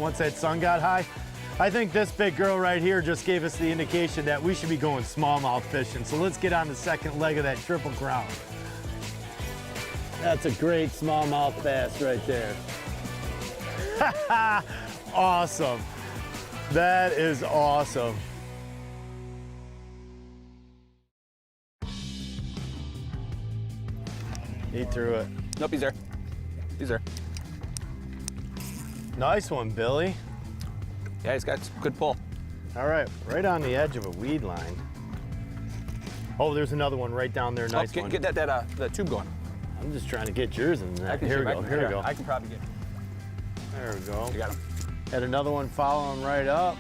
Once that sun got high, I think this big girl right here just gave us the indication that we should be going smallmouth fishing. So let's get on the second leg of that Triple Crown. That's a great smallmouth bass right there. Awesome. That is awesome. He threw it. Nope, he's there. He's there. Nice one, Billy. Yeah, he's got good pull. All right, right on the edge of a weed line. Oh, there's another one right down there. Nice one. Get that tube going. I'm just trying to get yours in that. Here we go. Here we go. I can probably get. There we go. You got him. Had another one following right up.